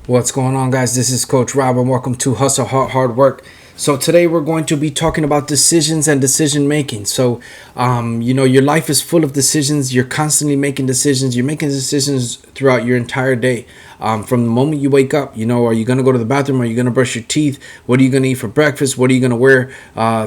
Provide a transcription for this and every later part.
What's going on, guys? This is Coach Rob, and welcome to Hustle Hard Work. So today we're going to be talking about decisions and decision making. So, your life is full of decisions. You're constantly making decisions. You're making decisions throughout your entire day. From the moment you wake up, are you going to go to the bathroom? Are you going to brush your teeth? What are you going to eat for breakfast? What are you going to wear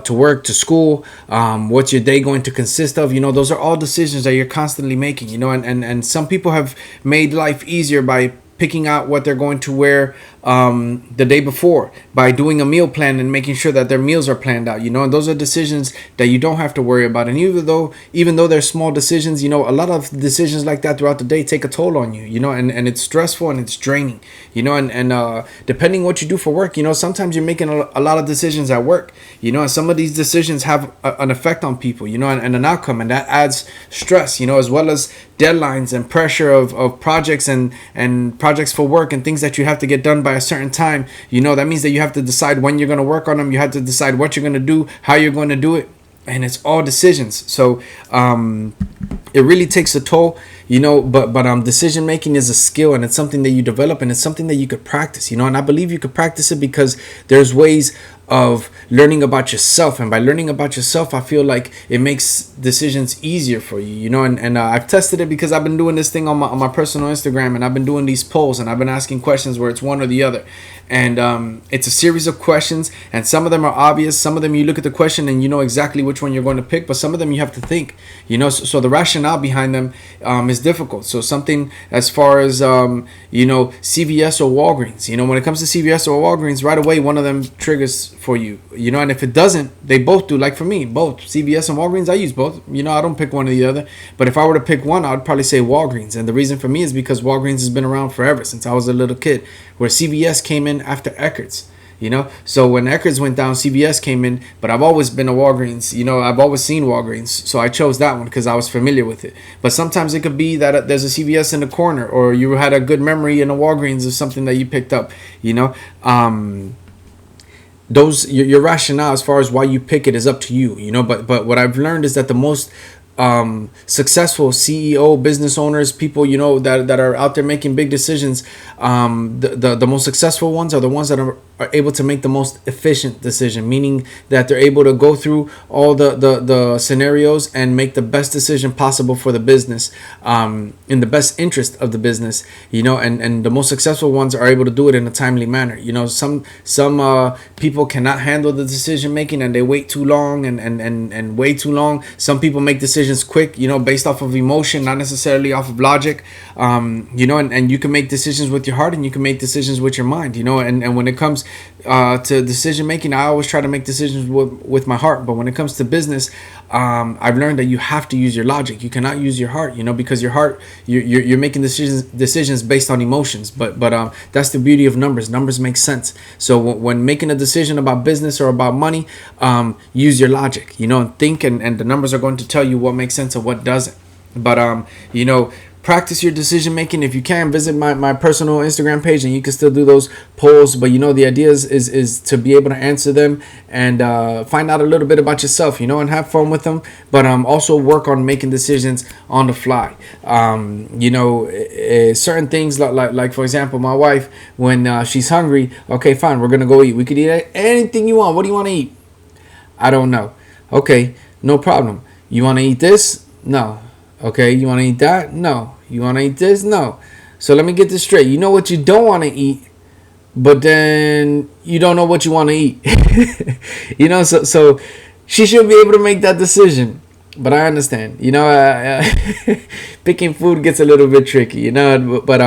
to work, to school? What's your day going to consist of? Those are all decisions that you're constantly making, and some people have made life easier by picking out what they're going to wear the day before, by doing a meal plan and making sure that their meals are planned out, and those are decisions that you don't have to worry about. And even though they're small decisions, a lot of decisions like that throughout the day take a toll on you, and it's stressful and it's draining, and depending what you do for work, sometimes you're making a lot of decisions at work, and some of these decisions have an effect on people, and an outcome, and that adds stress, as well as deadlines and pressure of projects and projects for work and things that you have to get done by a certain time. That means that you have to decide when you're going to work on them. You have to decide what you're going to do, how you're going to do it, and it's all decisions. So it really takes a toll, but decision making is a skill, and it's something that you develop, and it's something that you could practice, and I believe you could practice it because there's ways of learning about yourself, and by learning about yourself, I feel like it makes decisions easier for you, and I've tested it because I've been doing this thing on my personal Instagram, and I've been doing these polls, and I've been asking questions where it's one or the other, and it's a series of questions, and some of them are obvious. Some of them you look at the question and you know exactly which one you're going to pick, but some of them you have to think, so the rationale behind them is difficult. So something as far as CVS or Walgreens, when it comes to CVS or Walgreens, right away one of them triggers for you, and if it doesn't, they both do. Like for me, both CVS and Walgreens, I use both. I don't pick one or the other, but if I were to pick one, I would probably say Walgreens. And the reason for me is because Walgreens has been around forever, since I was a little kid, where CVS came in after Eckerd's. So when Eckerd's went down, CVS came in, but I've always been a Walgreens. I've always seen Walgreens, so I chose that one because I was familiar with it. But sometimes it could be that there's a CVS in the corner, or you had a good memory in a Walgreens of something that you picked up. Those your rationale as far as why you pick it is up to you. But what I've learned is that the most successful CEO, business owners, people that are out there making big decisions, the most successful ones are the ones that are able to make the most efficient decision, meaning that they're able to go through all the scenarios and make the best decision possible for the business, in the best interest of the business, and the most successful ones are able to do it in a timely manner. Some people cannot handle the decision making, and they wait too long and way too long. Some people make decisions quick, based off of emotion, not necessarily off of logic, and you can make decisions with your heart, and you can make decisions with your mind, and when it comes to decision making, I always try to make decisions with my heart. But when it comes to business, I've learned that you have to use your logic. You cannot use your heart, because your heart, you're making decisions based on emotions. But that's the beauty of numbers. Numbers make sense. So when making a decision about business or about money, use your logic, and think, and the numbers are going to tell you what makes sense and what doesn't. But practice your decision making. If you can, visit my personal Instagram page, and you can still do those polls. But the idea is to be able to answer them and find out a little bit about yourself, and have fun with them. But also work on making decisions on the fly. Certain things like for example, my wife, when she's hungry, okay, fine, we're gonna go eat. We could eat anything you want. What do you want to eat? I don't know. Okay, no problem. You want to eat this? No. Okay, you want to eat that? No. You want to eat this? No. So let me get this straight. You know what you don't want to eat, but then you don't know what you want to eat. So she should be able to make that decision. But I understand. Picking food gets a little bit tricky. But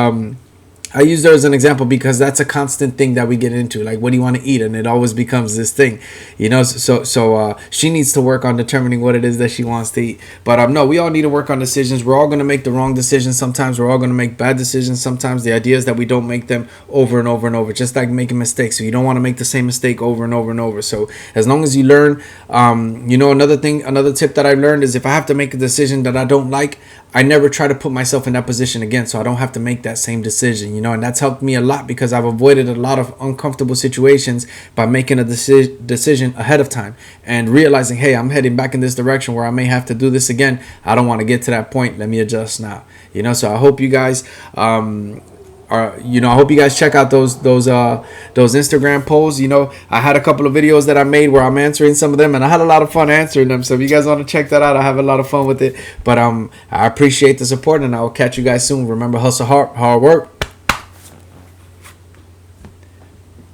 I use her as an example because that's a constant thing that we get into. Like, what do you want to eat? And it always becomes this thing, So she needs to work on determining what it is that she wants to eat. But no, we all need to work on decisions. We're all going to make the wrong decisions sometimes. We're all going to make bad decisions sometimes. The idea is that we don't make them over and over and over, just like making mistakes. So you don't want to make the same mistake over and over and over. So as long as you learn, another tip that I learned is if I have to make a decision that I don't like, I never try to put myself in that position again, so I don't have to make that same decision, and that's helped me a lot because I've avoided a lot of uncomfortable situations by making a decision ahead of time and realizing, hey, I'm heading back in this direction where I may have to do this again. I don't want to get to that point. Let me adjust now, So I hope you guys I hope you guys check out those Instagram polls. I had a couple of videos that I made where I'm answering some of them, and I had a lot of fun answering them. So if you guys want to check that out, I have a lot of fun with it. But I appreciate the support, and I will catch you guys soon. Remember, hustle hard, hard work